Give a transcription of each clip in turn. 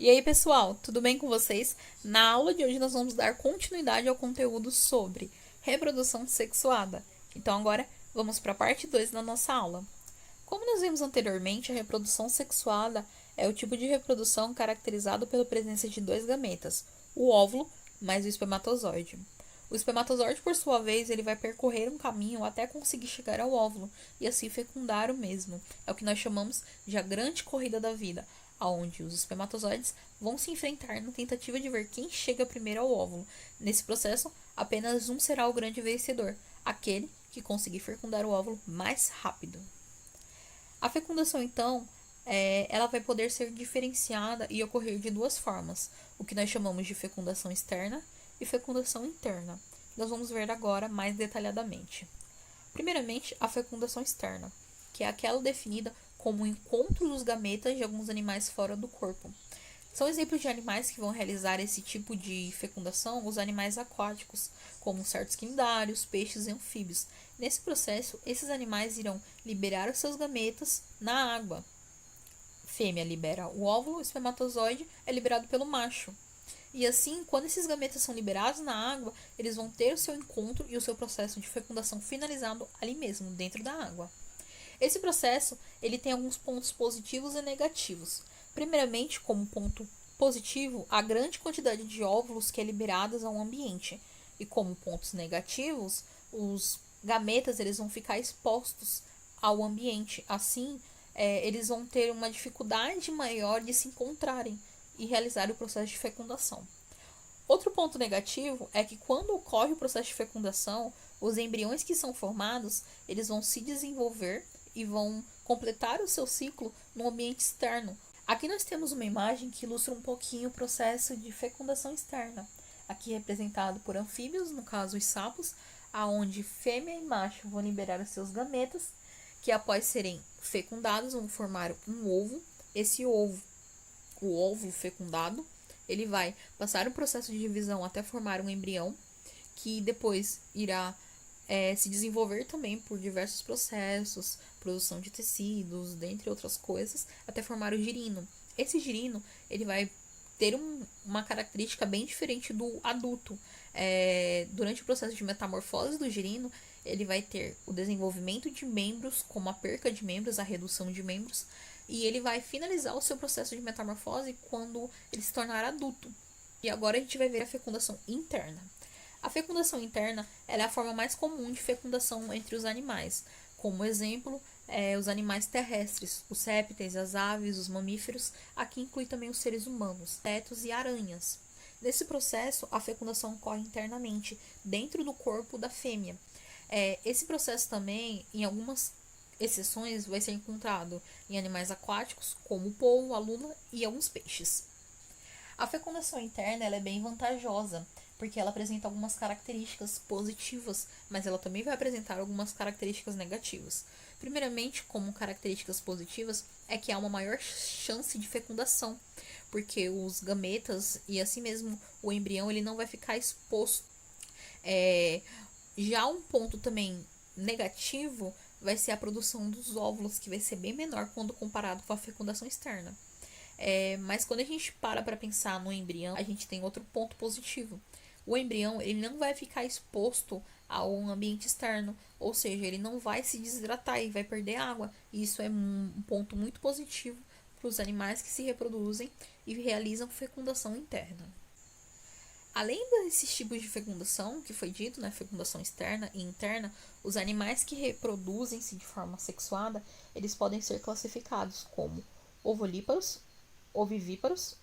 E aí, pessoal, tudo bem com vocês? Na aula de hoje nós vamos dar continuidade ao conteúdo sobre reprodução sexuada. Então agora vamos para a parte 2 da nossa aula. Como nós vimos anteriormente, a reprodução sexuada é o tipo de reprodução caracterizado pela presença de dois gametas, o óvulo mais o espermatozoide. O espermatozoide, por sua vez, ele vai percorrer um caminho até conseguir chegar ao óvulo e assim fecundar o mesmo. É o que nós chamamos de a grande corrida da vida, onde os espermatozoides vão se enfrentar na tentativa de ver quem chega primeiro ao óvulo. Nesse processo, apenas um será o grande vencedor, aquele que conseguir fecundar o óvulo mais rápido. A fecundação, então, ela vai poder ser diferenciada e ocorrer de duas formas, o que nós chamamos de fecundação externa e fecundação interna. Nós vamos ver agora mais detalhadamente. Primeiramente, a fecundação externa, que é aquela definida como o encontro dos gametas de alguns animais fora do corpo. São exemplos de animais que vão realizar esse tipo de fecundação os animais aquáticos, como certos quinidários, peixes e anfíbios. Nesse processo, esses animais irão liberar os seus gametas na água. Fêmea libera o óvulo, o espermatozoide é liberado pelo macho. E assim, quando esses gametas são liberados na água, eles vão ter o seu encontro e o seu processo de fecundação finalizado ali mesmo, dentro da água. Esse processo, ele tem alguns pontos positivos e negativos. Primeiramente, como ponto positivo, a grande quantidade de óvulos que é liberadas ao ambiente. E como pontos negativos, os gametas eles vão ficar expostos ao ambiente. Assim, eles vão ter uma dificuldade maior de se encontrarem e realizar o processo de fecundação. Outro ponto negativo é que quando ocorre o processo de fecundação, os embriões que são formados, eles vão se desenvolver e vão completar o seu ciclo no ambiente externo. Aqui nós temos uma imagem que ilustra um pouquinho o processo de fecundação externa. Aqui representado por anfíbios, no caso os sapos, aonde fêmea e macho vão liberar os seus gametas, que após serem fecundados vão formar um ovo. Esse ovo, o óvulo fecundado, ele vai passar o processo de divisão até formar um embrião, que depois irá se desenvolver também por diversos processos, produção de tecidos, dentre outras coisas, até formar o girino. Esse girino, ele vai ter uma característica bem diferente do adulto. Durante o processo de metamorfose do girino, ele vai ter o desenvolvimento de membros, como a perca de membros, a redução de membros, e ele vai finalizar o seu processo de metamorfose quando ele se tornar adulto. E agora a gente vai ver a fecundação interna. A fecundação interna ela é a forma mais comum de fecundação entre os animais. Como exemplo, os animais terrestres, os répteis, as aves, os mamíferos. Aqui inclui também os seres humanos, insetos e aranhas. Nesse processo, a fecundação ocorre internamente, dentro do corpo da fêmea. Esse processo também, em algumas exceções, vai ser encontrado em animais aquáticos, como o polvo, a lula e alguns peixes. A fecundação interna ela é bem vantajosa, porque ela apresenta algumas características positivas, mas ela também vai apresentar algumas características negativas. Primeiramente, como características positivas, é que há uma maior chance de fecundação, porque os gametas e assim mesmo o embrião ele não vai ficar exposto. Já um ponto também negativo vai ser a produção dos óvulos, que vai ser bem menor quando comparado com a fecundação externa. Mas quando a gente para pensar no embrião, a gente tem outro ponto positivo. O embrião ele não vai ficar exposto a um ambiente externo, ou seja, ele não vai se desidratar e vai perder água. E isso é um ponto muito positivo para os animais que se reproduzem e realizam fecundação interna. Além desses tipos de fecundação que foi dito, né, fecundação externa e interna, os animais que reproduzem-se de forma sexuada, eles podem ser classificados como ovolíparos, ovivíparos,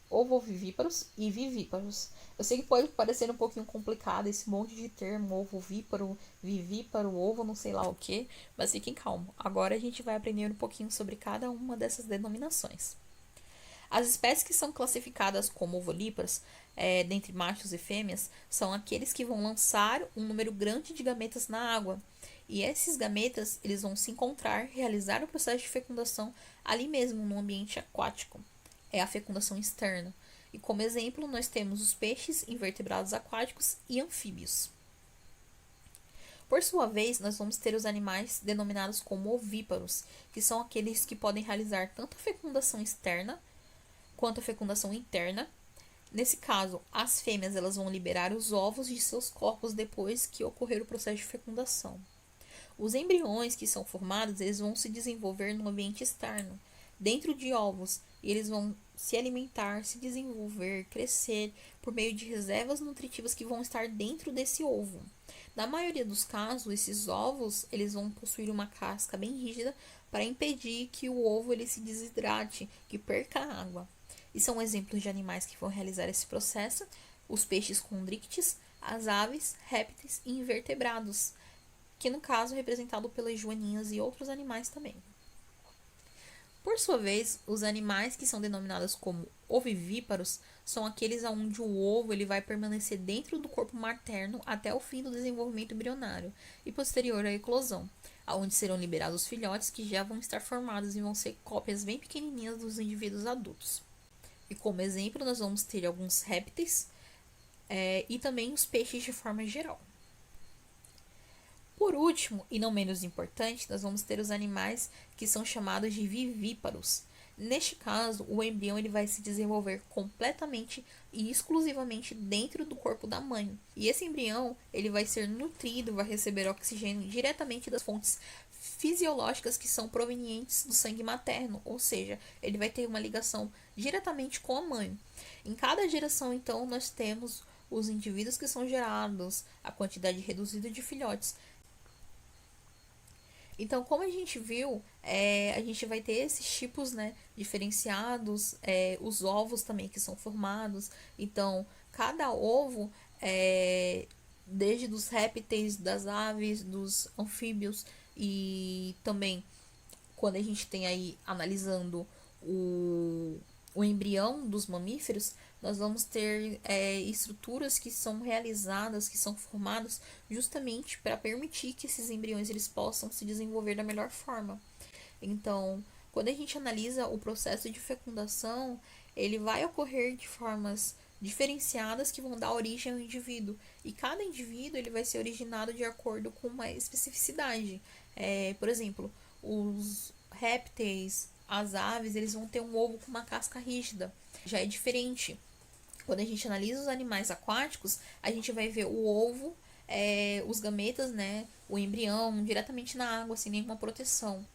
ovovivíparos e vivíparos. Eu sei que pode parecer um pouquinho complicado esse monte de termo, ovovíparo, vivíparo, ovo, não sei lá o que, mas fiquem calmos. Agora a gente vai aprender um pouquinho sobre cada uma dessas denominações. As espécies que são classificadas como ovolíparos, dentre machos e fêmeas, são aqueles que vão lançar um número grande de gametas na água. E esses gametas eles vão se encontrar, realizar o processo de fecundação ali mesmo no ambiente aquático. É a fecundação externa. E como exemplo, nós temos os peixes, invertebrados aquáticos e anfíbios. Por sua vez, nós vamos ter os animais denominados como ovíparos, que são aqueles que podem realizar tanto a fecundação externa quanto à fecundação interna. Nesse caso, as fêmeas elas vão liberar os ovos de seus corpos depois que ocorrer o processo de fecundação. Os embriões que são formados, eles vão se desenvolver no ambiente externo, dentro de ovos, e eles vão se alimentar, se desenvolver, crescer por meio de reservas nutritivas que vão estar dentro desse ovo. Na maioria dos casos, esses ovos, eles vão possuir uma casca bem rígida para impedir que o ovo ele se desidrate, que perca água. E são exemplos de animais que vão realizar esse processo: os peixes condrictes, as aves, répteis e invertebrados, que no caso é representado pelas joaninhas e outros animais também. Por sua vez, os animais que são denominados como ovivíparos são aqueles onde o ovo ele vai permanecer dentro do corpo materno até o fim do desenvolvimento embrionário e posterior à eclosão, onde serão liberados os filhotes que já vão estar formados e vão ser cópias bem pequenininhas dos indivíduos adultos. E como exemplo, nós vamos ter alguns répteis e também os peixes de forma geral. Por último, e não menos importante, nós vamos ter os animais que são chamados de vivíparos. Neste caso, o embrião ele vai se desenvolver completamente e exclusivamente dentro do corpo da mãe. E esse embrião ele vai ser nutrido, vai receber oxigênio diretamente das fontes fisiológicas que são provenientes do sangue materno, ou seja, ele vai ter uma ligação diretamente com a mãe. Em cada geração, então, nós temos os indivíduos que são gerados, a quantidade reduzida de filhotes. Então, como a gente viu, a gente vai ter esses tipos, né, diferenciados, os ovos também que são formados. Então, cada ovo, desde dos répteis, das aves, dos anfíbios e também quando a gente tem aí analisando o embrião dos mamíferos, nós vamos ter estruturas que são realizadas, que são formadas justamente para permitir que esses embriões eles possam se desenvolver da melhor forma. Então, quando a gente analisa o processo de fecundação, ele vai ocorrer de formas diferenciadas que vão dar origem ao indivíduo. E cada indivíduo ele vai ser originado de acordo com uma especificidade. Por exemplo, os répteis, as aves, eles vão ter um ovo com uma casca rígida. Já é diferente. Quando a gente analisa os animais aquáticos, a gente vai ver o ovo, os gametas, né, o embrião, diretamente na água, sem nenhuma proteção.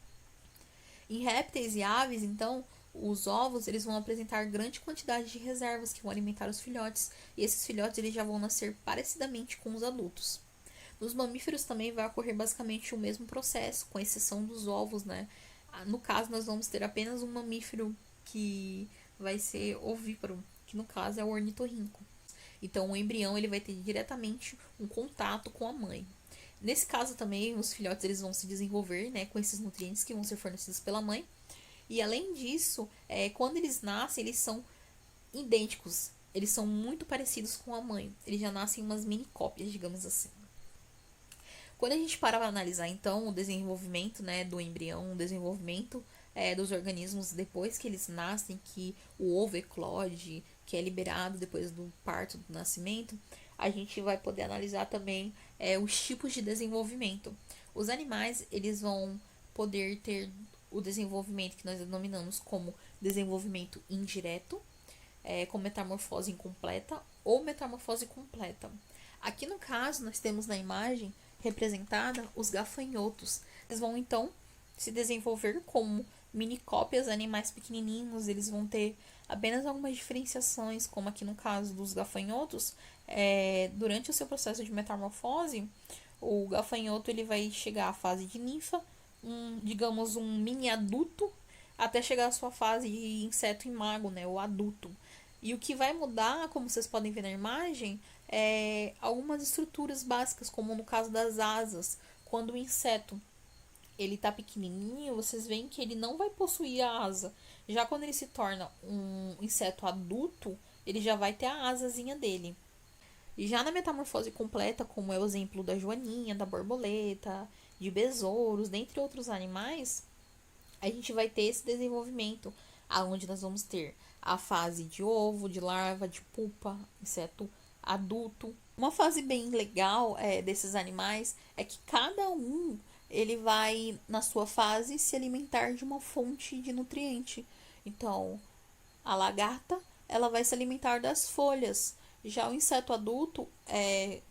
Em répteis e aves, então, os ovos eles vão apresentar grande quantidade de reservas que vão alimentar os filhotes, e esses filhotes eles já vão nascer parecidamente com os adultos. Nos mamíferos também vai ocorrer basicamente o mesmo processo, com exceção dos ovos, né? No caso, nós vamos ter apenas um mamífero que vai ser ovíparo, que no caso é o ornitorrinco. Então, o embrião ele vai ter diretamente um contato com a mãe. Nesse caso também, os filhotes eles vão se desenvolver, né, com esses nutrientes que vão ser fornecidos pela mãe. E além disso, quando eles nascem, eles são idênticos. Eles são muito parecidos com a mãe. Eles já nascem umas mini cópias, digamos assim. Quando a gente para analisar, então, o desenvolvimento, né, do embrião, o desenvolvimento dos organismos depois que eles nascem, que o ovo eclode, que é liberado depois do parto, do nascimento, a gente vai poder analisar também os tipos de desenvolvimento. Os animais, eles vão poder ter o desenvolvimento que nós denominamos como desenvolvimento indireto, com metamorfose incompleta ou metamorfose completa. Aqui no caso, nós temos na imagem representada os gafanhotos. Eles vão então se desenvolver como mini cópias, animais pequenininhos. Eles vão ter apenas algumas diferenciações, como aqui no caso dos gafanhotos. Durante o seu processo de metamorfose, o gafanhoto ele vai chegar à fase de ninfa, digamos um mini adulto, até chegar à sua fase de inseto imago, né, o adulto. E o que vai mudar, como vocês podem ver na imagem, algumas estruturas básicas, como no caso das asas. Quando o inseto ele tá pequenininho, vocês veem que ele não vai possuir a asa. Já quando ele se torna um inseto adulto, ele já vai ter a asazinha dele. E já na metamorfose completa, como é o exemplo da joaninha, da borboleta, de besouros, dentre outros animais, a gente vai ter esse desenvolvimento, aonde nós vamos ter a fase de ovo, de larva, de pupa, inseto adulto. Uma fase bem legal desses animais é que cada um ele vai, na sua fase, se alimentar de uma fonte de nutriente. Então, A lagarta, ela vai se alimentar das folhas. Já o inseto adulto,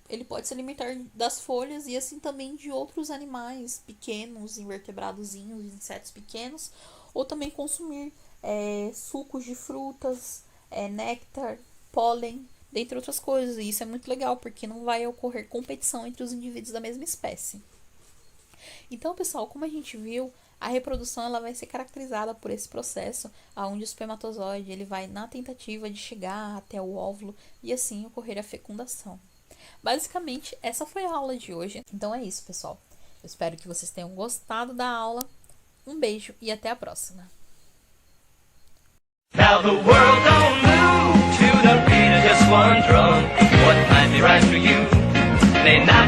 ele pode se alimentar das folhas e assim também de outros animais pequenos, invertebradozinhos, insetos pequenos, ou também consumir sucos de frutas, néctar, pólen, dentre outras coisas. E isso é muito legal, porque não vai ocorrer competição entre os indivíduos da mesma espécie. Então, pessoal, como a gente viu, a reprodução ela vai ser caracterizada por esse processo, onde o espermatozoide ele vai na tentativa de chegar até o óvulo e assim ocorrer a fecundação. Basicamente, essa foi a aula de hoje. Então é isso, pessoal. Eu espero que vocês tenham gostado da aula. Um beijo e até a próxima. Now the world don't move to the beat of just one drum. What might be right for you may not